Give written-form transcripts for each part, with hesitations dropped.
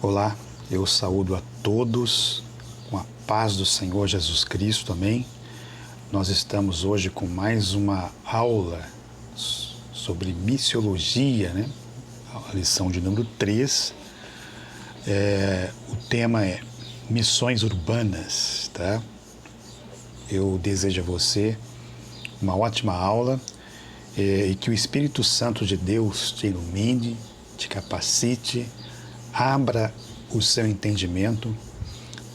Olá, eu saúdo a todos com a paz do Senhor Jesus Cristo, amém? Nós estamos hoje com mais uma aula sobre missiologia, né? A lição de número 3. O tema é missões urbanas, tá? Eu desejo a você uma ótima aula e que o Espírito Santo de Deus te ilumine, te capacite, abra o seu entendimento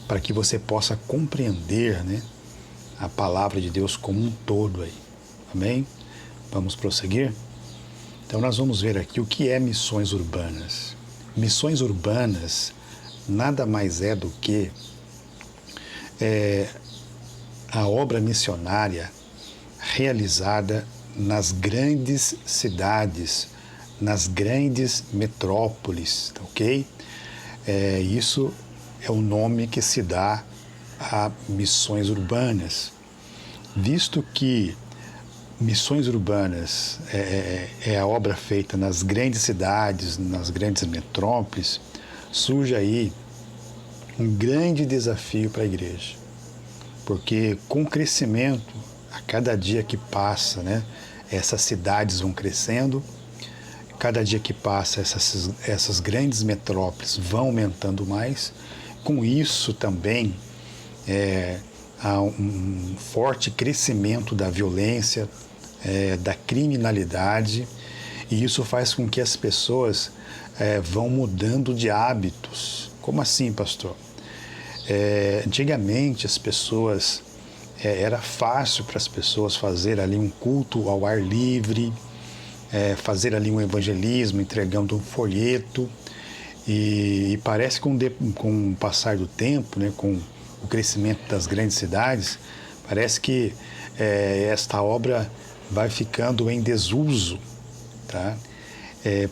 para que você possa compreender, né, a palavra de Deus como um todo aí. Amém? Vamos prosseguir? Então nós vamos ver aqui o que é missões urbanas. Missões urbanas nada mais é do que a obra missionária realizada nas grandes cidades, nas grandes metrópoles, ok? Isso é o nome que se dá a missões urbanas, visto que missões urbanas é a obra feita nas grandes cidades, nas grandes metrópoles, surge aí um grande desafio para a igreja, porque com o crescimento, a cada dia que passa, né, essas cidades vão crescendo, cada dia que passa essas grandes metrópoles vão aumentando mais, com isso também há um forte crescimento da violência, da criminalidade, e isso faz com que as pessoas vão mudando de hábitos. Como assim, pastor? Antigamente as pessoas, era fácil para as pessoas fazer ali um culto ao ar livre, fazer ali um evangelismo, entregando um folheto, e parece que com o passar do tempo, né, com o crescimento das grandes cidades, parece que esta obra vai ficando em desuso, tá?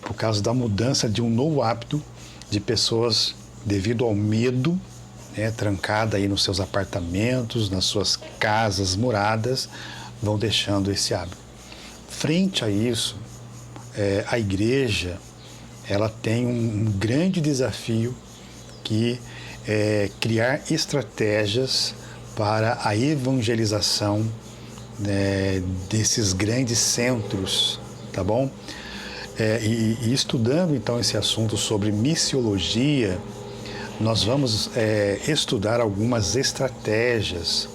Por causa da mudança de um novo hábito de pessoas devido ao medo, né, trancada aí nos seus apartamentos, nas suas casas, moradas, vão deixando esse hábito. Frente a isso, a igreja ela tem um grande desafio que é criar estratégias para a evangelização, né, desses grandes centros, tá bom? E estudando então esse assunto sobre missiologia, nós vamos estudar algumas estratégias,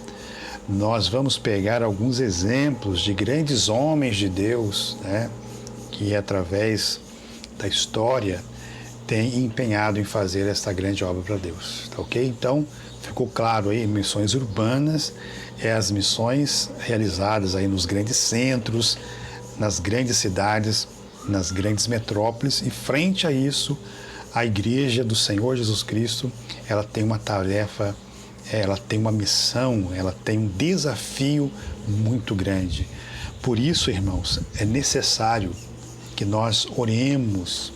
nós vamos pegar alguns exemplos de grandes homens de Deus, né, que através da história tem empenhado em fazer esta grande obra para Deus, tá ok? Então, ficou claro aí, missões urbanas, as missões realizadas aí nos grandes centros, nas grandes cidades, nas grandes metrópoles, e frente a isso, a Igreja do Senhor Jesus Cristo, ela tem uma tarefa, ela tem uma missão, ela tem um desafio muito grande. Por isso, irmãos, é necessário que nós oremos,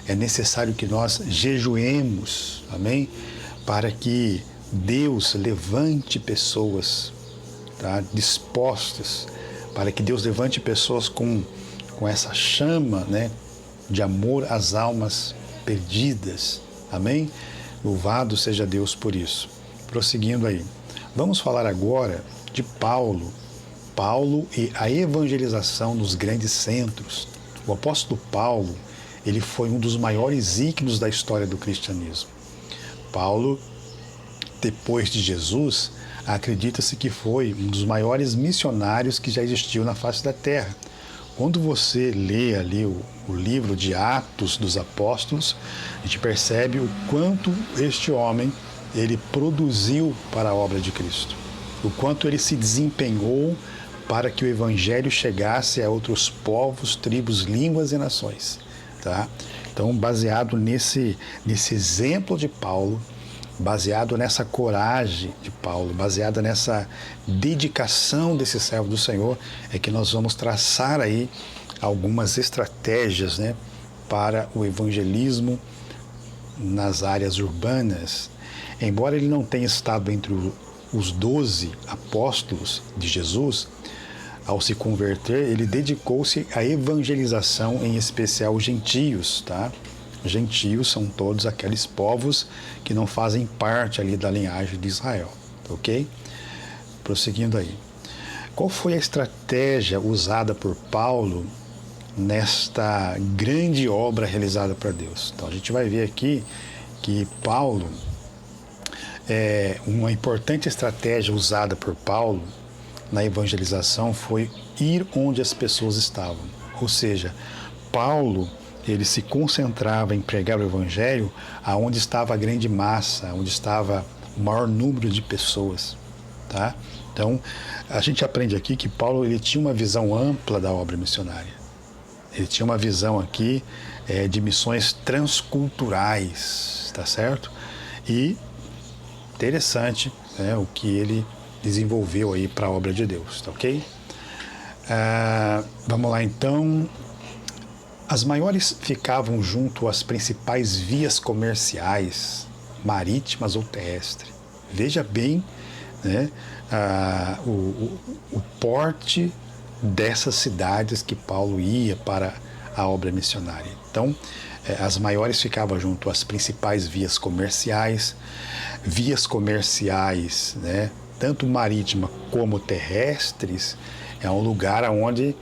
é necessário que nós jejuemos, amém? Para que Deus levante pessoas, tá, dispostas, para que Deus levante pessoas com essa chama, né, de amor às almas perdidas, amém? Louvado seja Deus por isso. Prosseguindo aí, vamos falar agora de Paulo e a evangelização nos grandes centros. O apóstolo Paulo, ele foi um dos maiores ícones da história do cristianismo. Paulo, depois de Jesus, acredita-se que foi um dos maiores missionários que já existiu na face da terra. Quando você lê ali o livro de Atos dos Apóstolos, a gente percebe o quanto este homem, ele produziu para a obra de Cristo, o quanto ele se desempenhou para que o evangelho chegasse a outros povos, tribos, línguas e nações, tá? Então, baseado nesse exemplo de Paulo, baseado nessa coragem de Paulo, baseado nessa dedicação desse servo do Senhor, é que nós vamos traçar aí algumas estratégias, né, para o evangelismo nas áreas urbanas. Embora ele não tenha estado entre os 12 apóstolos de Jesus, ao se converter, ele dedicou-se à evangelização, em especial os gentios, tá? Gentios são todos aqueles povos que não fazem parte ali da linhagem de Israel, ok? Prosseguindo aí. Qual foi a estratégia usada por Paulo nesta grande obra realizada por Deus? Então a gente vai ver aqui que Paulo, uma importante estratégia usada por Paulo na evangelização foi ir onde as pessoas estavam. Ou seja, Paulo, ele se concentrava em pregar o evangelho aonde estava a grande massa, onde estava o maior número de pessoas, tá? Então, a gente aprende aqui que Paulo, ele tinha uma visão ampla da obra missionária. Ele tinha uma visão aqui de missões transculturais, tá certo? E interessante, né, o que ele desenvolveu aí para a obra de Deus, tá ok? Vamos lá então. As maiores ficavam junto às principais vias comerciais, marítimas ou terrestres. Veja bem, né, o porte dessas cidades que Paulo ia para a obra missionária. Então, as maiores ficavam junto às principais vias comerciais, né, tanto marítima como terrestres, é um lugar onde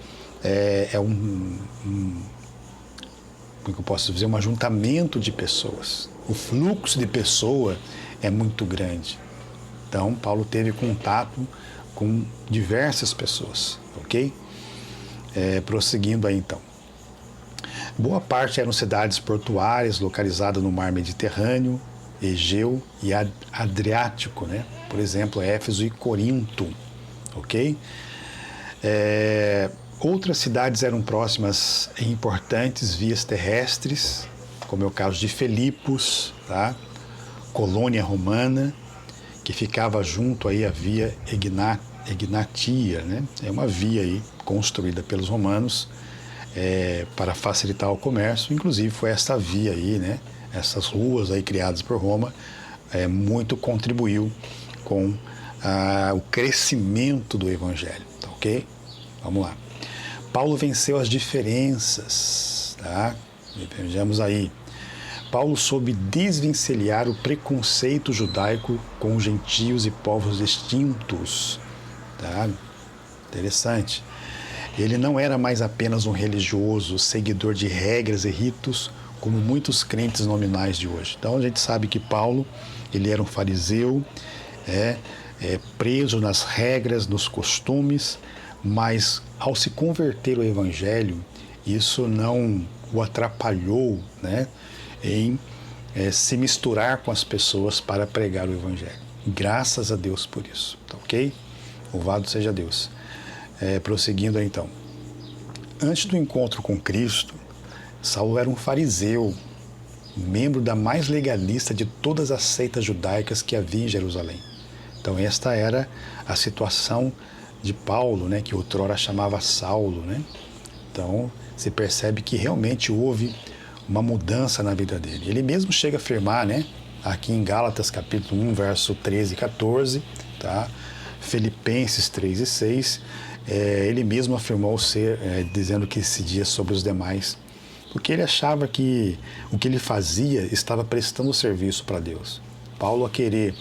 como eu posso dizer, um ajuntamento de pessoas. O fluxo de pessoa é muito grande. Então, Paulo teve contato com diversas pessoas, ok? Prosseguindo aí, então. Boa parte eram cidades portuárias localizadas no mar Mediterrâneo, Egeu e Adriático, né? Por exemplo, Éfeso e Corinto, ok? Outras cidades eram próximas em importantes vias terrestres, como é o caso de Filipos, tá? Colônia romana, que ficava junto aí à via Egnatia, né? É uma via aí construída pelos romanos para facilitar o comércio. Inclusive foi essa via aí, né? Essas ruas aí criadas por Roma muito contribuiu com o crescimento do evangelho, tá ok? Vamos lá. Paulo venceu as diferenças, tá? Vejamos aí. Paulo soube desvencilhar o preconceito judaico com os gentios e povos distintos, tá? Interessante. Ele não era mais apenas um religioso, seguidor de regras e ritos, como muitos crentes nominais de hoje. Então a gente sabe que Paulo, ele era um fariseu, preso nas regras, nos costumes, mas ao se converter ao evangelho, isso não o atrapalhou, né, em se misturar com as pessoas para pregar o evangelho. Graças a Deus por isso, tá ok? Louvado seja Deus. Prosseguindo aí, então. Antes do encontro com Cristo, Saulo era um fariseu, membro da mais legalista de todas as seitas judaicas que havia em Jerusalém. Então esta era a situação de Paulo, né, que outrora chamava Saulo, né? Então se percebe que realmente houve uma mudança na vida dele. Ele mesmo chega a afirmar, né, aqui em Gálatas capítulo 1, verso 13 e 14, tá? Filipenses 3 e 6, ele mesmo afirmou ser, dizendo que decidia sobre os demais, porque ele achava que o que ele fazia estava prestando serviço para Deus. Paulo, a querer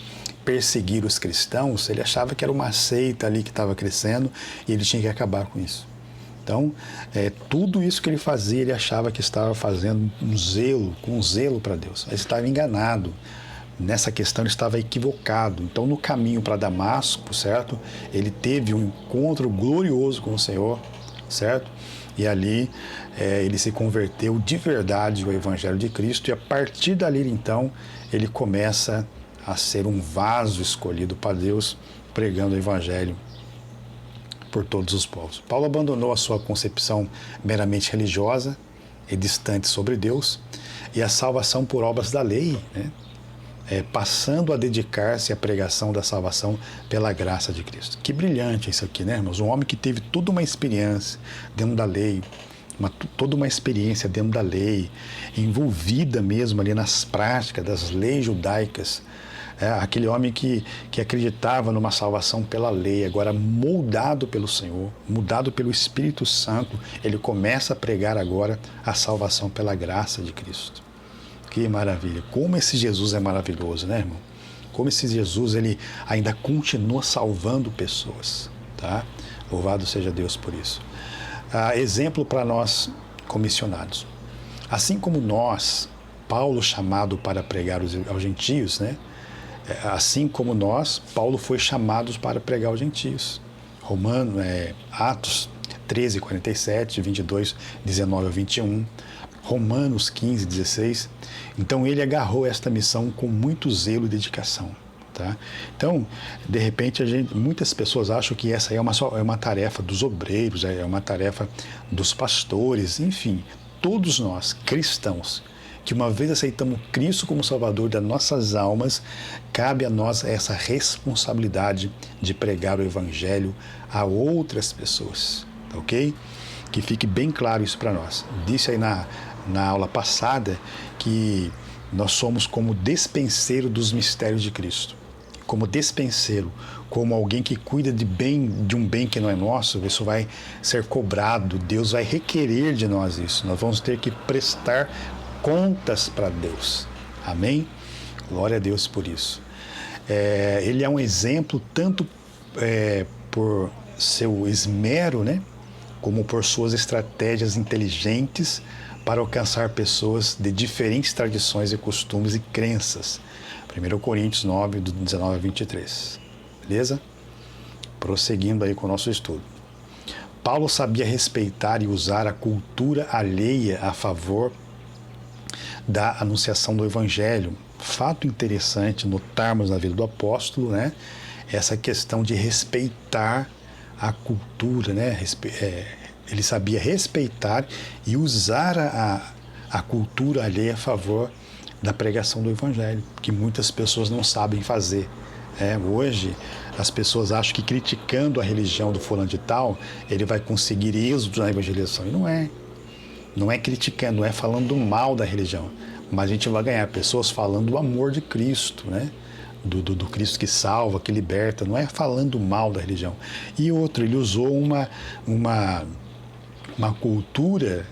perseguir os cristãos, ele achava que era uma seita ali que estava crescendo e ele tinha que acabar com isso. Então, tudo isso que ele fazia, ele achava que estava fazendo com zelo para Deus. Ele estava enganado. Nessa questão ele estava equivocado. Então, no caminho para Damasco, certo? Ele teve um encontro glorioso com o Senhor, certo? E ali ele se converteu de verdade ao Evangelho de Cristo e a partir dali, então, ele começa a ser um vaso escolhido para Deus, pregando o Evangelho por todos os povos. Paulo abandonou a sua concepção meramente religiosa e distante sobre Deus e a salvação por obras da lei, né? Passando a dedicar-se à pregação da salvação pela graça de Cristo. Que brilhante isso aqui, né, irmãos? Um homem que teve toda uma experiência dentro da lei, toda uma experiência dentro da lei, envolvida mesmo ali nas práticas das leis judaicas. Aquele homem que acreditava numa salvação pela lei, agora moldado pelo Senhor, mudado pelo Espírito Santo, ele começa a pregar agora a salvação pela graça de Cristo. Que maravilha. Como esse Jesus é maravilhoso, né, irmão? Como esse Jesus, ele ainda continua salvando pessoas, tá? Louvado seja Deus por isso. Exemplo para nós comissionados. Assim como nós, Paulo chamado para pregar aos gentios, né? Assim como nós, Paulo foi chamado para pregar aos gentios. Atos 13, 47, 22, 19 a 21, Romanos 15, 16. Então ele agarrou esta missão com muito zelo e dedicação. Tá? Então, de repente, muitas pessoas acham que essa é uma tarefa dos obreiros, é uma tarefa dos pastores, enfim, todos nós, cristãos, que uma vez aceitamos Cristo como Salvador das nossas almas, cabe a nós essa responsabilidade de pregar o Evangelho a outras pessoas, tá ok? Que fique bem claro isso para nós. Disse aí na aula passada que nós somos como despenseiro dos mistérios de Cristo. Como despenseiro, como alguém que cuida de um bem que não é nosso, isso vai ser cobrado, Deus vai requerer de nós isso. Nós vamos ter que prestar contas para Deus. Amém? Glória a Deus por isso. Ele é um exemplo tanto por seu esmero, né, como por suas estratégias inteligentes para alcançar pessoas de diferentes tradições e costumes e crenças. 1 Coríntios 9, do 19 a 23. Beleza? Prosseguindo aí com o nosso estudo. Paulo sabia respeitar e usar a cultura alheia a favor da anunciação do Evangelho. Fato interessante notarmos na vida do apóstolo, né? Essa questão de respeitar a cultura, né? Ele sabia respeitar e usar a cultura alheia a favor da pregação do Evangelho, que muitas pessoas não sabem fazer. Hoje, as pessoas acham que criticando a religião do fulano de tal, ele vai conseguir êxito na evangelização. E não é. Não é criticando, não é falando mal da religião. Mas a gente vai ganhar pessoas falando do amor de Cristo, né? Do Cristo que salva, que liberta. Não é falando mal da religião. E outro, ele usou uma cultura,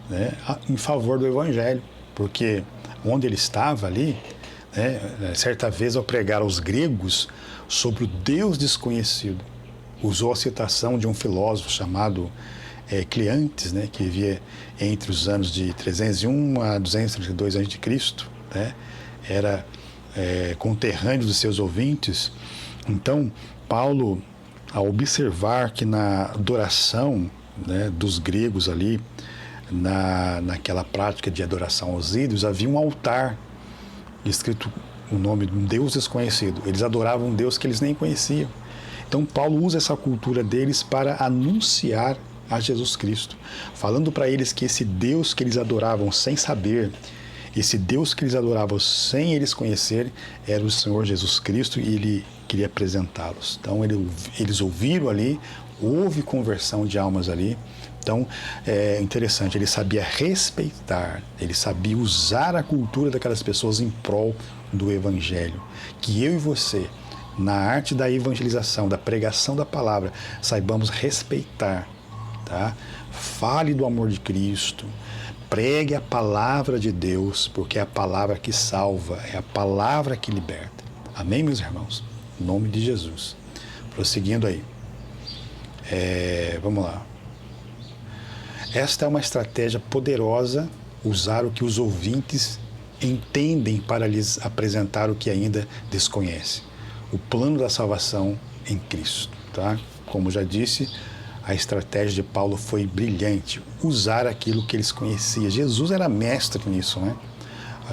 né, em favor do Evangelho. Porque onde ele estava ali, né, certa vez ao pregar aos gregos sobre o Deus desconhecido, usou a citação de um filósofo chamado Cleantes, né, que vivia entre os anos de 301 a 232 a.C., né, era conterrâneo dos seus ouvintes. Então, Paulo, ao observar que na adoração, né, dos gregos ali, naquela prática de adoração aos ídolos, havia um altar escrito o nome de um Deus desconhecido. Eles adoravam um Deus que eles nem conheciam. Então Paulo usa essa cultura deles para anunciar a Jesus Cristo, falando para eles que esse Deus que eles adoravam sem saber, esse Deus que eles adoravam sem eles conhecerem, era o Senhor Jesus Cristo, e ele queria apresentá-los. Então eles ouviram ali, houve conversão de almas ali. Então, é interessante, ele sabia respeitar, ele sabia usar a cultura daquelas pessoas em prol do Evangelho. Que eu e você, na arte da evangelização, da pregação da palavra, saibamos respeitar, tá? Fale do amor de Cristo, pregue a palavra de Deus, porque é a palavra que salva, é a palavra que liberta. Amém, meus irmãos? Em nome de Jesus. Prosseguindo aí. Vamos lá. Esta é uma estratégia poderosa, usar o que os ouvintes entendem para lhes apresentar o que ainda desconhece. O plano da salvação em Cristo, tá? Como já disse, a estratégia de Paulo foi brilhante, usar aquilo que eles conheciam. Jesus era mestre nisso, né?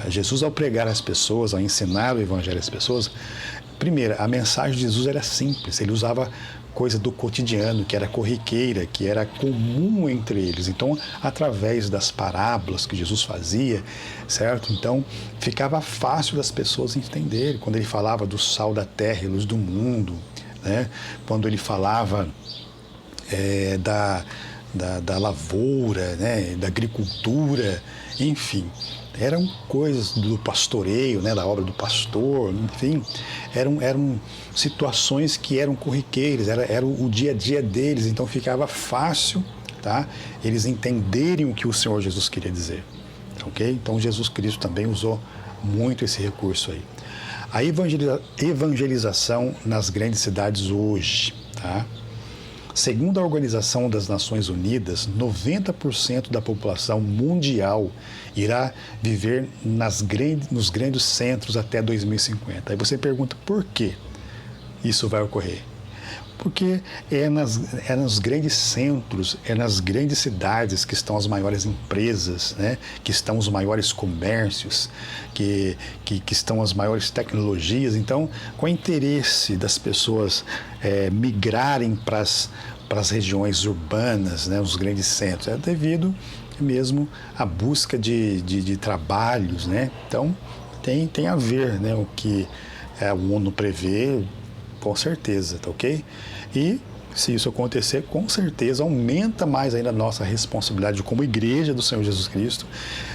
Jesus, ao pregar às pessoas, ao ensinar o Evangelho às pessoas, primeiro, a mensagem de Jesus era simples, ele usava coisa do cotidiano, que era corriqueira, que era comum entre eles. Então, através das parábolas que Jesus fazia, certo? Então, ficava fácil das pessoas entenderem. Quando ele falava do sal da terra e luz do mundo, né? Quando ele falava da lavoura, né? Da agricultura, enfim. Eram coisas do pastoreio, né, da obra do pastor, enfim, eram situações que eram corriqueiras, era o dia a dia deles, então ficava fácil, tá, eles entenderem o que o Senhor Jesus queria dizer. ok? Então Jesus Cristo também usou muito esse recurso aí. A evangelização nas grandes cidades hoje, tá? Segundo a Organização das Nações Unidas, 90% da população mundial irá viver nos grandes centros até 2050. Aí você pergunta por que isso vai ocorrer? Porque é nos grandes centros, é nas grandes cidades que estão as maiores empresas, né? Que estão os maiores comércios, que estão as maiores tecnologias. Então, com o interesse das pessoas migrarem para as regiões urbanas, né? Os grandes centros, é devido mesmo à busca de trabalhos, né? Então, tem a ver, né? O que a ONU prevê, com certeza, tá ok? E se isso acontecer, com certeza aumenta mais ainda a nossa responsabilidade como igreja do Senhor Jesus Cristo,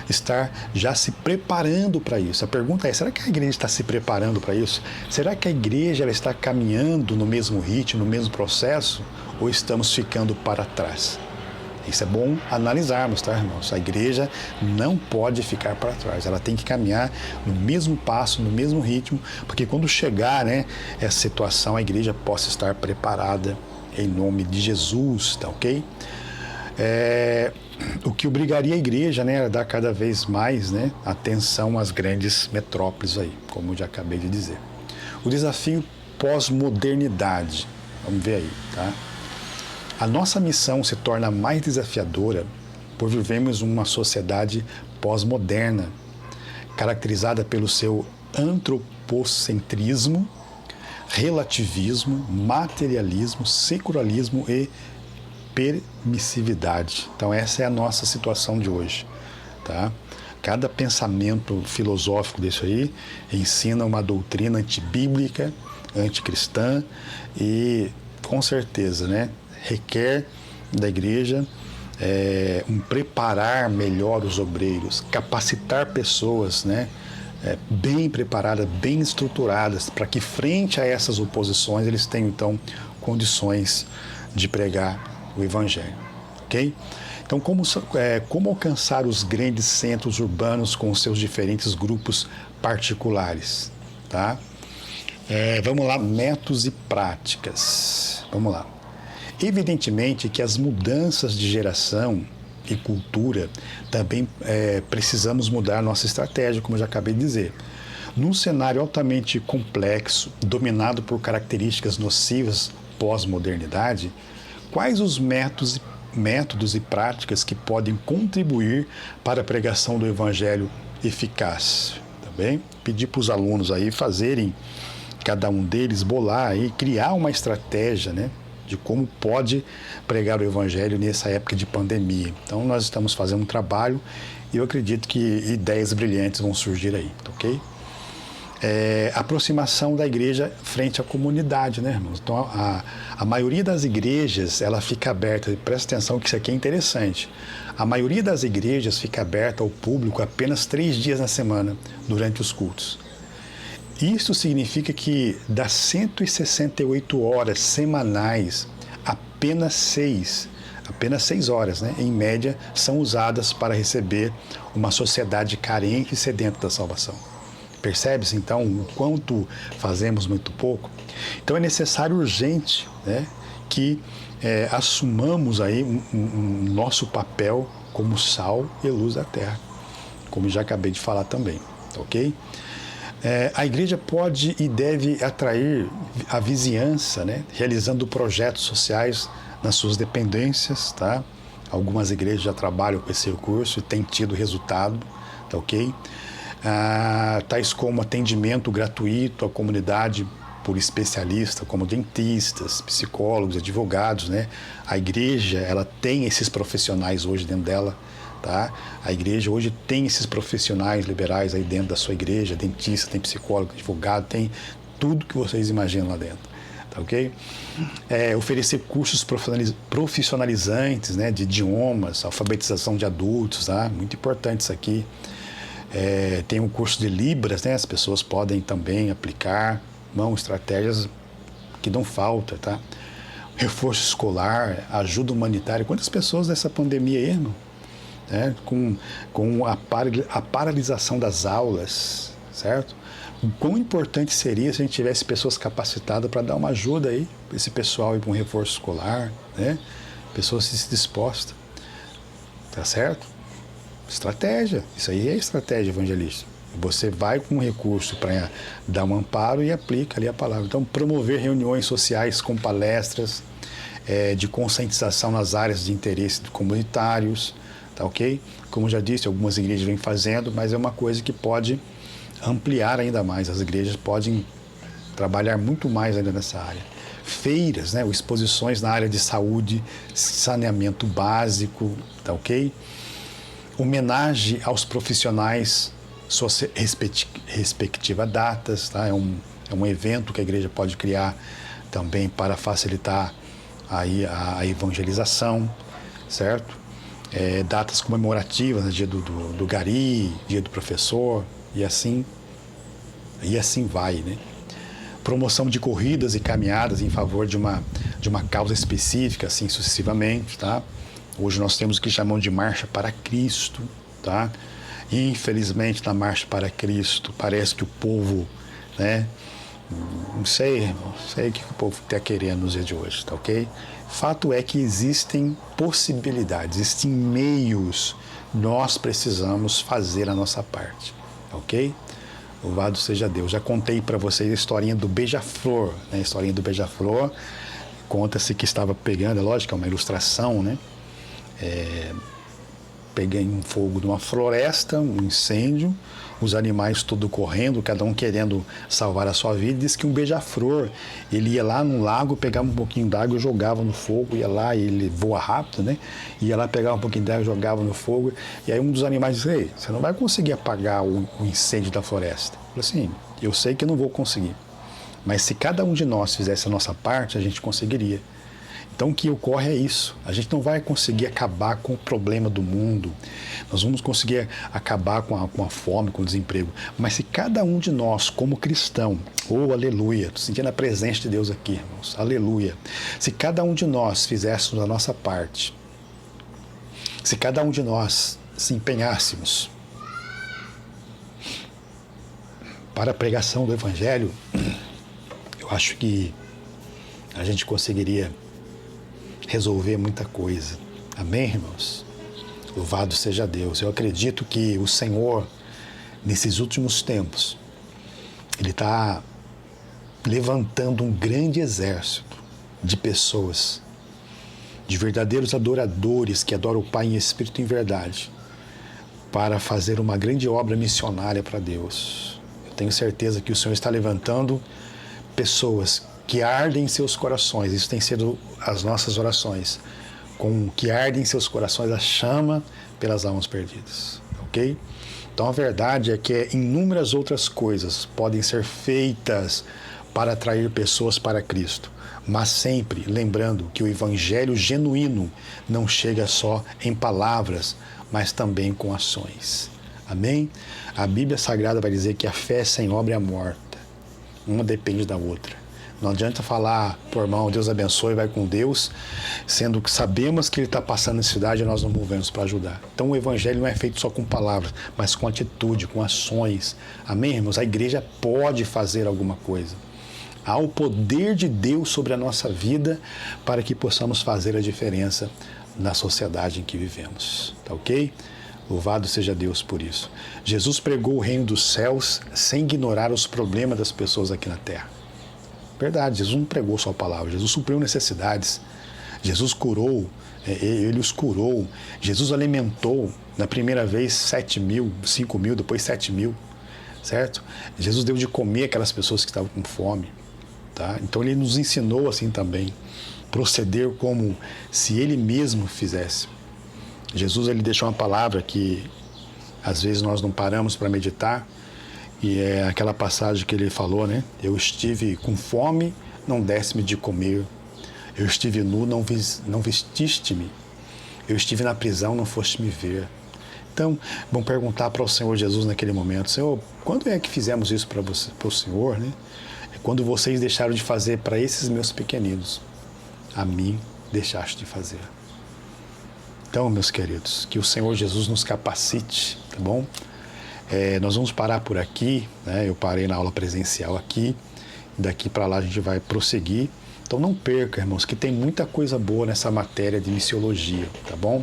estar já se preparando para isso. A pergunta é, será que a igreja está se preparando para isso? Será que a igreja ela está caminhando no mesmo ritmo, no mesmo processo, ou estamos ficando para trás? Isso é bom analisarmos, tá, irmãos? A igreja não pode ficar para trás, ela tem que caminhar no mesmo passo, no mesmo ritmo, porque quando chegar, né, essa situação, a igreja possa estar preparada em nome de Jesus, tá ok? O que obrigaria a igreja, né, a dar cada vez mais, né, atenção às grandes metrópoles aí, como eu já acabei de dizer. O desafio pós-modernidade, vamos ver aí, tá? A nossa missão se torna mais desafiadora por vivermos uma sociedade pós-moderna, caracterizada pelo seu antropocentrismo, relativismo, materialismo, secularismo e permissividade. Então essa é a nossa situação de hoje, tá? Cada pensamento filosófico desse aí ensina uma doutrina antibíblica, anticristã e, com certeza, né, requer da igreja um preparar melhor os obreiros, capacitar pessoas, né, bem preparadas, bem estruturadas, para que frente a essas oposições eles tenham então condições de pregar o Evangelho, ok? Então, como alcançar os grandes centros urbanos com os seus diferentes grupos particulares, tá? Vamos lá, métodos e práticas. Vamos lá. Evidentemente que as mudanças de geração e cultura também precisamos mudar nossa estratégia, como eu já acabei de dizer. Num cenário altamente complexo, dominado por características nocivas pós-modernidade, quais os métodos e práticas que podem contribuir para a pregação do Evangelho eficaz? Tá bem? Pedir para os alunos aí fazerem, cada um deles bolar e criar uma estratégia, né, de como pode pregar o Evangelho nessa época de pandemia. Então, nós estamos fazendo um trabalho e eu acredito que ideias brilhantes vão surgir aí, ok? Aproximação da igreja frente à comunidade, né, irmãos? Então, a maioria das igrejas, ela fica aberta, presta atenção que isso aqui é interessante, a maioria das igrejas fica aberta ao público apenas 3 dias na semana, durante os cultos. Isso significa que das 168 horas semanais, apenas 6 horas, né, em média, são usadas para receber uma sociedade carente e sedenta da salvação. Percebe-se, então, o quanto fazemos muito pouco? Então, é necessário urgente, né, que assumamos aí um nosso papel como sal e luz da terra, como já acabei de falar também, ok? A igreja pode e deve atrair a vizinhança, né, realizando projetos sociais nas suas dependências, tá? Algumas igrejas já trabalham com esse recurso e têm tido resultado, tá ok? Tais como atendimento gratuito à comunidade por especialistas, como dentistas, psicólogos, advogados, né? A igreja, ela tem esses profissionais hoje dentro dela, tá? A igreja hoje tem esses profissionais liberais aí dentro da sua igreja, dentista, tem psicólogo, advogado, tem tudo que vocês imaginam lá dentro, tá ok? Oferecer cursos profissionalizantes, né, de idiomas, alfabetização de adultos, tá? Muito importante isso aqui. Tem um curso de Libras, né? As pessoas podem também aplicar, estratégias que não falta, tá? Reforço escolar, ajuda humanitária. Quantas pessoas nessa pandemia aí, irmão? né? Com a paralisação das aulas, certo? O quão importante seria se a gente tivesse pessoas capacitadas para dar uma ajuda aí para esse pessoal ir para um reforço escolar, né? Pessoas dispostas, tá certo? Estratégia, isso aí é estratégia evangelística. Você vai com um recurso para dar um amparo e aplica ali a palavra. Então, promover reuniões sociais com palestras de conscientização nas áreas de interesse comunitários, tá ok? Como já disse, algumas igrejas vêm fazendo, mas é uma coisa que pode ampliar ainda mais. As igrejas podem trabalhar muito mais ainda nessa área. Feiras, né, ou exposições na área de saúde, saneamento básico, tá ok? Homenagem aos profissionais, suas respectivas datas, tá? É um evento que a igreja pode criar também para facilitar aí a evangelização, certo? Datas comemorativas, né? Dia do gari, dia do professor, e assim vai, né? Promoção de corridas e caminhadas em favor de uma causa específica, assim sucessivamente, tá? Hoje nós temos o que chamamos de Marcha para Cristo, tá? Infelizmente, na Marcha para Cristo, parece que o povo, né? Não sei o que o povo está querendo nos dias de hoje, tá ok? Fato é que existem possibilidades, existem meios, nós precisamos fazer a nossa parte, ok? Louvado seja Deus. Já contei para vocês a historinha do beija-flor, né? A historinha do beija-flor, conta-se que estava pegando, é lógico, é uma ilustração, né? Peguei um fogo numa floresta, um incêndio, os animais todos correndo, cada um querendo salvar a sua vida. Diz que um beija-flor, ele ia lá no lago, pegava um pouquinho d'água, jogava no fogo, ia lá, ele voa rápido, né? Ia lá, pegava um pouquinho d'água, jogava no fogo. E aí um dos animais disse: ei, você não vai conseguir apagar o incêndio da floresta. Eu falei assim: eu sei que eu não vou conseguir, mas se cada um de nós fizesse a nossa parte, a gente conseguiria. Então o que ocorre é isso, a gente não vai conseguir acabar com o problema do mundo, nós vamos conseguir acabar com a fome, com o desemprego, mas se cada um de nós, como cristão, aleluia, estou sentindo a presença de Deus aqui, irmãos, aleluia, se cada um de nós fizéssemos a nossa parte, se cada um de nós se empenhássemos para a pregação do Evangelho, eu acho que a gente conseguiria resolver muita coisa. Amém, irmãos? Louvado seja Deus. Eu acredito que o Senhor, nesses últimos tempos, Ele está levantando um grande exército de pessoas, de verdadeiros adoradores que adoram o Pai em espírito e em verdade, para fazer uma grande obra missionária para Deus. Eu tenho certeza que o Senhor está levantando pessoas que ardem em seus corações, isso tem sido as nossas orações, com que arde em seus corações a chama pelas almas perdidas, ok? Então a verdade é que inúmeras outras coisas podem ser feitas para atrair pessoas para Cristo, mas sempre lembrando que o Evangelho genuíno não chega só em palavras, mas também com ações. Amém? A Bíblia Sagrada vai dizer que a fé sem obra é morta, uma depende da outra. Não adianta falar, pô, irmão, Deus abençoe, vai com Deus, sendo que sabemos que Ele está passando na cidade e nós não movemos para ajudar. Então o Evangelho não é feito só com palavras, mas com atitude, com ações. Amém, irmãos? A igreja pode fazer alguma coisa. Há o poder de Deus sobre a nossa vida para que possamos fazer a diferença na sociedade em que vivemos. Tá ok? Louvado seja Deus por isso. Jesus pregou o reino dos céus sem ignorar os problemas das pessoas aqui na terra. Verdade, Jesus não pregou só a palavra, Jesus supriu necessidades, Jesus curou, Ele os curou, Jesus alimentou, na primeira vez 7.000, 5.000, depois 7.000, certo? Jesus deu de comer aquelas pessoas que estavam com fome, tá? Então Ele nos ensinou assim também, proceder como se Ele mesmo fizesse. Jesus, Ele deixou uma palavra que às vezes nós não paramos para meditar, e é aquela passagem que ele falou, né? Eu estive com fome, não deste-me de comer. Eu estive nu, não vestiste-me. Eu estive na prisão, não foste me ver. Então, vamos perguntar para o Senhor Jesus naquele momento: Senhor, quando é que fizemos isso para o Senhor, né? É quando vocês deixaram de fazer para esses meus pequeninos. A mim deixaste de fazer. Então, meus queridos, que o Senhor Jesus nos capacite, tá bom? Nós vamos parar por aqui, né? Eu parei na aula presencial aqui, daqui para lá a gente vai prosseguir. Então não perca, irmãos, que tem muita coisa boa nessa matéria de missiologia, tá bom?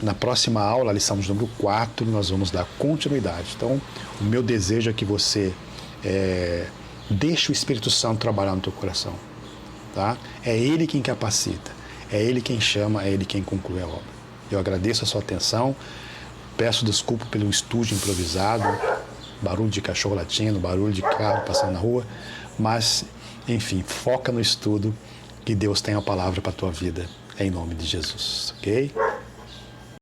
Na próxima aula, a lição de número 4, nós vamos dar continuidade. Então, o meu desejo é que você deixe o Espírito Santo trabalhar no teu coração, tá? É Ele quem capacita, é Ele quem chama, é Ele quem conclui a obra. Eu agradeço a sua atenção, peço desculpa pelo estúdio improvisado, barulho de cachorro latindo, barulho de carro passando na rua, mas, enfim, foca no estudo, que Deus tem a palavra para a tua vida, em nome de Jesus, ok?